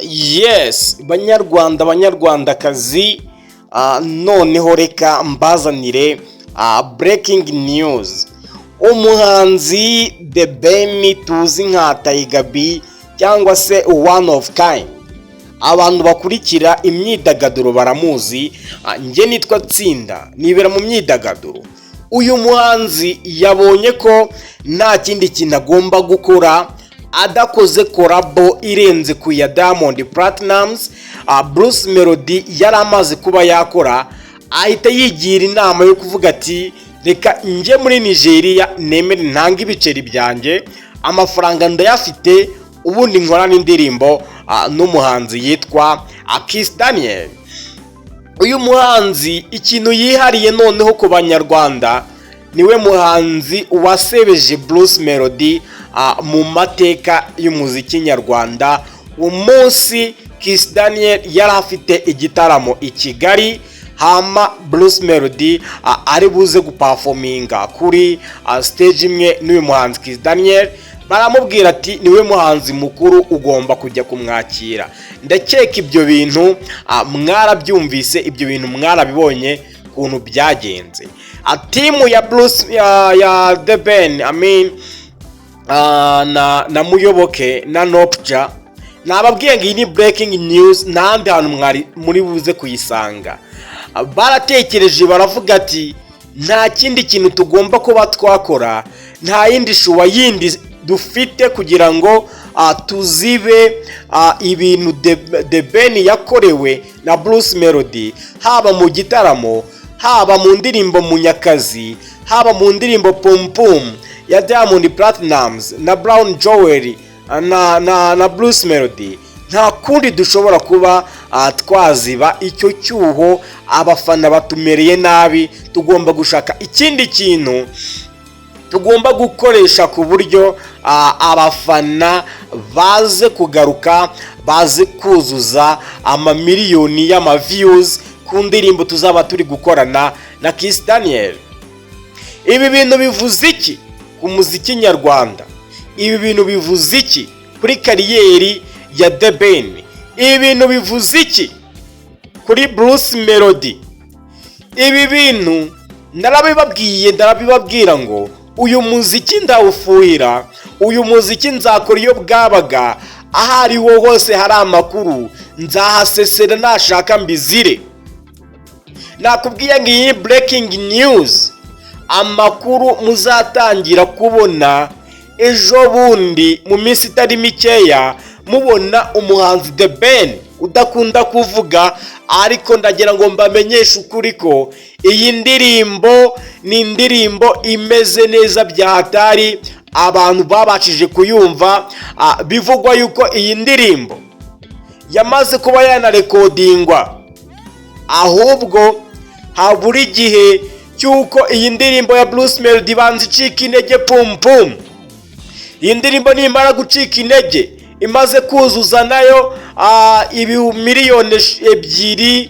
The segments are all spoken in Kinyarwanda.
Yes, banyarwandakazi, noneho reka mbazanire breaking news. Umuhanzi theben tuzi nka Tiger cyangwa se one of kind, abantu bakurikira imyidagaduro baramuzi. Nge nitwa Tsinda, nibera mu myidagaduro. Uyu muhanzi yabonye ko nta kindi kintu agomba gukora adakoze korabo irenze ku ya Diamond Platnumz. Brucemelody yari amaze kuba yakora, ahita yigira inama yo kuvuga ati reka nje muri Nigeria nemere ntanga ibiceri byanjye, amafaranga ndayafite, ubundi nkorana indirimbo n'umuhanzi yitwa kizz. Uyu muhanzi ikintu yihariye noneho ku banyarwanda, niwe muhanzi wasebeje Brucemelody mu mateka y'umuziki nyarwanda. Umunsi kizz yari afite igitaramo ikigali, hama Brucemelody ari buze guperforminga kuri stage imwe n'uyu muhanzi kizz. Baramubwira ati niwe muhanzi mukuru, ugomba kujya kumwakira. Ndakeka ibyo bintu mwarabyumvise, ibyo bintu mwarabibonye kuntu byagenze. Timu ya theben na muyoboke na nopja, nababwiye ngo iyi ni breaking news, ntahandi hantu muri buze kuyisanga. Baratekereje baravuga ati nta kindi kintu tugomba kuba twakora, nta yindi shuwa yindi dufite kugira ngo tuzibe ibintu theben yakorewe na Brucemelody, haba mu gitaramo, haba mu ndirimbo Munyakazi, haba mu ndirimbo Pum Pum ya Diamond Platnumz na Brown Jewelry na Brucemelody. Nta kundi dushobora kuba twaziba icyo cyuho, abafana batumereye nabi. Tugomba gushaka ikindi kintu tugomba gukoresha ku buryo abafana baze kugaruka, baze kuzuza amamiliyoni y'amaviews ku ndirimbo tuzaba turi gukorana na kizz. Ibi bintu bivuze iki ku muziki nyarwanda? Ibi bintu bivuze iki kuri kariyeri ya theben? Ibi bintu bivuze iki kuri Brucemelody? Ibi bintu ndarabibabwira ngo uyu muziki ndawufuhira, uyu muziki nzakora iyo bwabaga, ahari wo hose hari amakuru nzahasesera nashaka mbizire. Nakubwiye ngo iyi breaking news, amakuru muzatangira kubona ejo bundi mu minsi itari mikeya, mubona umuhanzi theben udakunda kuvuga, ariko ndagira ngo mbamenyeshe ukuri ko iyi ndirimbo ni indirimbo imeze neza bya hatari. Abantu babashije kuyumva, bivugwa yuko iyi ndirimbo yamaze kuba yanarekodingwa, ahubwo habura igihe cyuko iyi ndirimbo ya Brucemelody banze icika intege. Pum Pum, iyi ndirimbo nimara gucika intege, imaze kuzuza nayo miliyoni 2,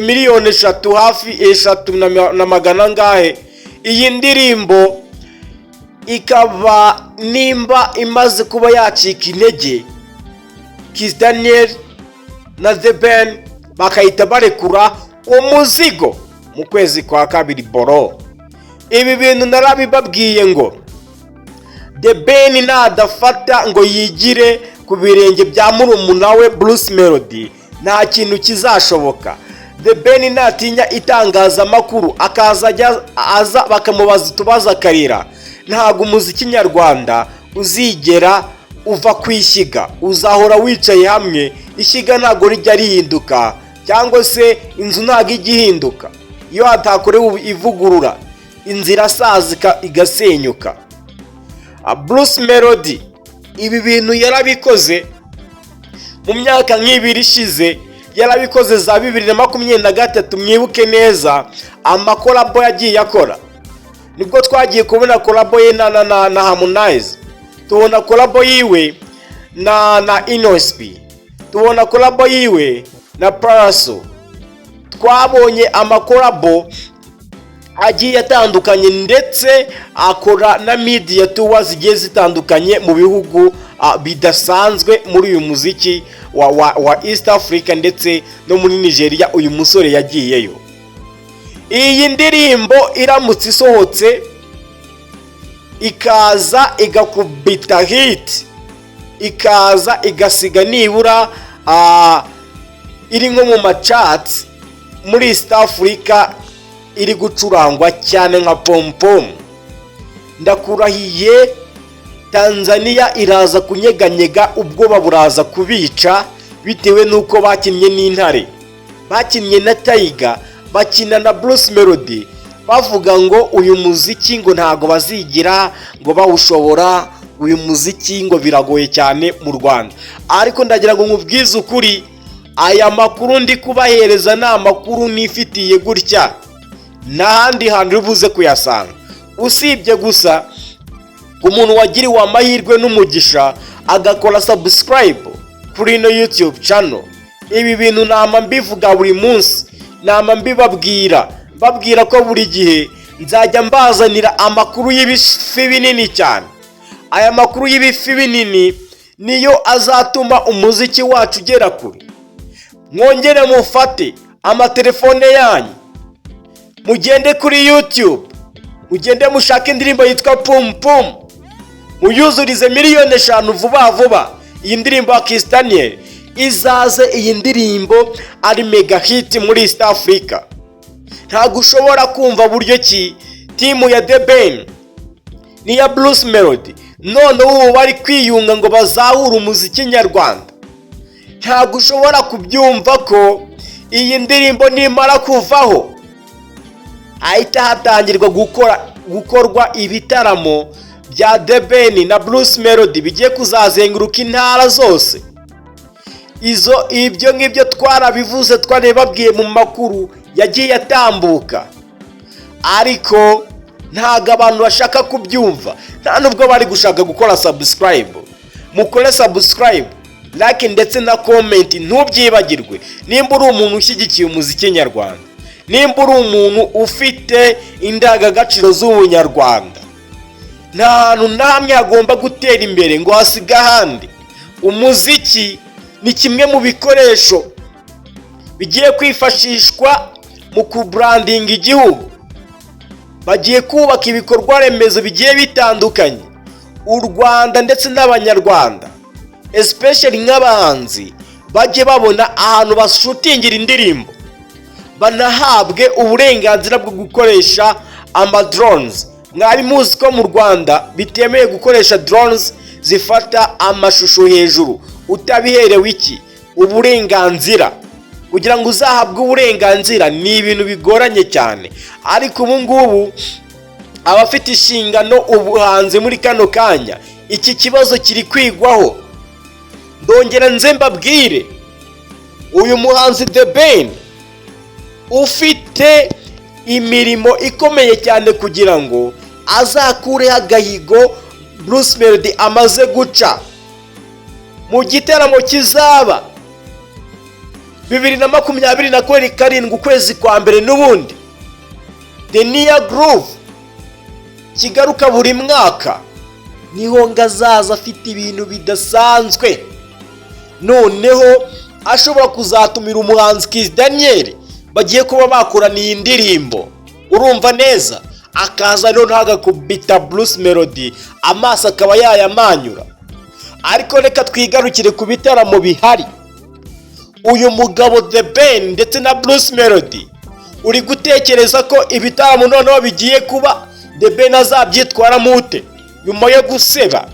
miliyoni 3, hafi 3 na magana ngahe, iyi ndirimbo ikaba nimba imaze kuba yacika intege, kizz na theben bakahita barekura umuzigo mu kwezi kwa kabiri boro. Ibi bintu narabibabwiye ngo theben nadafata ngo yigire ku birenge bya murumuna we Brucemelody, nta kintu kizashoboka. Theben natinya itangazamakuru akaza aza bakamubaza utubazo akarira, ntago umuziki nyarwanda uzigera uva kwishyiga, uzahora wicaye hamwe. Ishyiga ntago rijya rihinduka, cyangwa se inzu ntago igihinduka iyo hatakorewe ivugurura, inzira sazika igasenyuka. Brucemelody ibi bintu yarabikoze mu myaka nk'ibiri ishize, yarabikoze za 2023. Mwibuke neza amakorabo yagiye akora, nibwo twagiye kubona korabo ye na Harmonize, tubona korabo yiwe na Inospi, tubona korabo yiwe na Paraso. Twabonye amakorabo agiye atandukanye, ndetse akora na media tours zigiye zitandukanye mu bihugu bidasanzwe muri uyu muziki wa East Africa ndetse no muri Nigeria uyu musore yagiyeyo. Iyi ndirimbo iramutse isohotse ikaza igakubita hit, ikaza igasiga nibura iri nko mu macharts muri East Africa, iri gucurangwa cyane nka pompom, ndakurahiye Tanzania iraza kunyeganyega, ubwoba buraza kubica bitewe nuko bakinnye n'intare, bakinnye na Tiger, bakina na Brucemelody, bavuga ngo uyu muziki ngo ntago bazigira ngo bawushobora, uyu muziki ngo biragoye cyane mu Rwanda. Ariko ndagira ngo nkubwize ukuri, aya makuru ndi kubahereza ni amakuru nifitiye gutya, n'ahandi hantu ubuze kuyasanga, usibye gusa umuntu wagiriwe amahirwe n'umugisha agakora subscribe kuri ino YouTube channel. Ibi bintu nama mbivuga buri munsi, nama mbibabwira ko buri gihe nzajya mbazanira amakuru y'ibifi binini cyane. Aya makuru y'ibifi binini niyo azatuma umuziki wacu ugera kure. Mwongere mufate amatelefone yanyu, mugende kuri YouTube, mugende mushake indirimbo yitwa Pum Pum, muyuzurize miliyoni 5 vuba vuba. Iyi ndirimbo ya Kizz izaze, iyi ndirimbo ari mega hit muri East Africa. Ntago ushobora kumva buryo ki timu ya theben niya Brucemelody none ubu bari kwiyunga ngo bazahura umuziki nyarwanda. Ntago ushobora kubyumva ko iyi ndirimbo nimara kuvaho ahita hatangirwa gukorwa ibitaramo bya theben na Brucemelody bigiye kuzazenguruka intara zose. Ibyo ngibyo twarabivuze, twarebabwiye mu makuru yagiye atambuka, ariko ntago abantu bashaka kubyumva, nta nubwo bari gushaka gukora subscribe. Mukore subscribe, like ndetse na comment, ntubyibagirwe. Nimba uri umuntu ushyigikiye umuziki nyarwanda, nimba uri umuntu ufite indangagaciro z'ubunyarwanda, nta hantu namwe hagomba gutera imbere ngo hasiga ahandi. Umuziki ni kimwe mu bikoresho bigiye kwifashishwa mu kubrandinga igihugu. Bagiye kubaka ibikorwa remezo bigiye bitandukanye. U Rwanda ndetse n'abanyarwanda, especially nk'abahanzi, bajye babona ahantu bashutingira indirimbo, banahabwe uburenganzira bwo gukoresha drones. Mwari muzi ko mu Rwanda bitemeye gukoresha drones zifata amashusho hejuru utabiherewe uburenganzira. Kugira ngo uzahabwe uburenganzira ni ibintu bigoranye cyane, ariko ubu ngubu abafite inshingano ubuhanzi muri kano kanya, iki kibazo kiri kwigwaho. Ndongera nze mbabwire, uyu muhanzi theben ufite imirimo ikomeye cyane kugira ngo azakureho agahigo Brucemelody amaze guca mu gitaramo kizaba 2027 ukwezi kwa mbere n'ubundi The Near Groove kigaruka buri mwaka. Niho ngazaza afite ibintu bidasanzwe, noneho ashobora kuzatumira umuhanzi Kizz bagiye kuba bakoraniye indirimbo. Urumva neza, akaza rero ntagakubita Brucemelody amaso akaba yayamanyura. Ariko reka twigarukire ku bitaramo bihari. Uyu mugabo theben ndetse na Brucemelody, uri gutekereza ko ibitaramo noneho bigiye kuba theben azabyitwara mute nyuma yo guseba?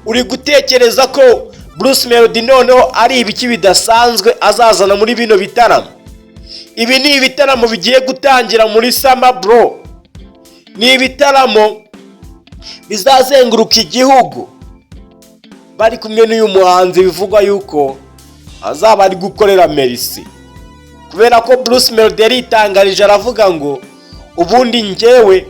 Uri gutekereza ko Brucemelody noneho ari ibiki bidasanzwe azazana muri bino bitaramo? Ibi ni ibitaramo bigiye gutangira muri summer bro. Ni ibitaramo bizazenguruka igihugu, bari kumwe n'uyu muhanzi bivugwa yuko azaba ari gukorera Merci, kubera ko Brucemelody yaritangarije aravuga ngo ubundi njyewe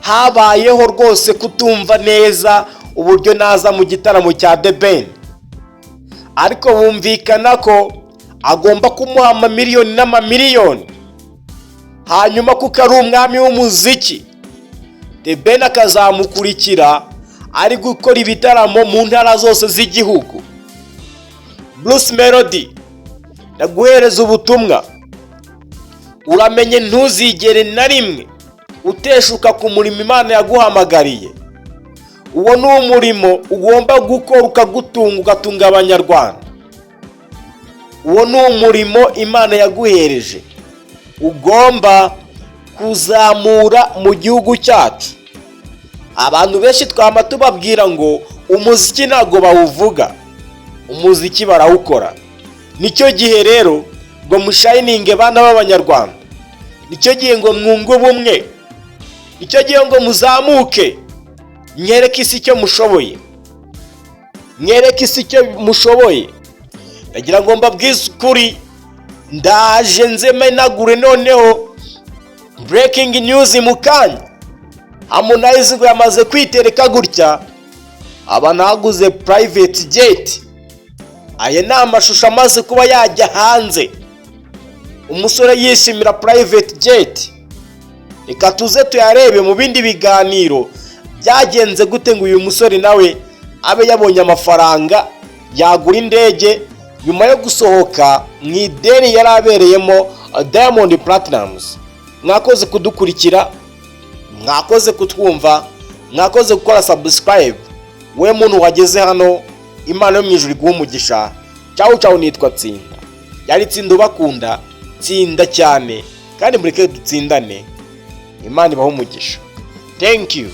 habayeho rwose kutumva neza uburyo naza mu gitaramo cya theben, ariko bumvikana ko agomba kumuha amamiliyoni n'amamiliyoni, hanyuma kuko ari umwami w'umuziki theben akazamukurikira ari gukora ibitaramo mu ntara zose z'igihugu. Brucemelody, ndaguhereza ubutumwa. Uramenye ntuzigere na rimwe uteshuka ku murimo Imana yaguhamagariye. Uwo ni umurimo ugomba gukora ukagutunga, ugatunga abanyarwanda. Uwo ni umurimo Imana yaguhereje ugomba kuzamura mu gihugu cyacu. Abantu benshi twama tubabwira ngo umuziki ntago bawuvuga, umuziki barawukora. Nicyo gihe rero ngo mushayininge bana b'abanyarwanda, nicyo gihe ngo mwunge ubumwe, nicyo gihe ngo muzamuke, mwereke isi icyo mushoboye, mwereke isi icyo mushoboye. Ndagira ngo mbabwize ukuri, ndaje nzemenagure noneho breaking news mu kanya. Harmonize ngo yamaze kwitereka gutya, abanaguze private jet. Aya ni amashusho amaze kuba yajya hanze, umusore yishimira private jet. Reka tuze tuyarebe mu bindi biganiro byagenze gute ngo uyu musore nawe abe yabonye amafaranga yagura indege nyuma yo gusohoka mu ideni yari abereyemo Diamond Platnumz. Mwakoze kudukurikira, mwakoze kutwumva, mwakoze gukora subscribe. We muntu wageze hano, Imana yo mu ijuru iguhe umugisha. Ciao nitwa Tsinda. Yari Tsinda ubakunda, tsinda cyane kandi mureke dutsindane. Imana ibahe umugisha. Thank you.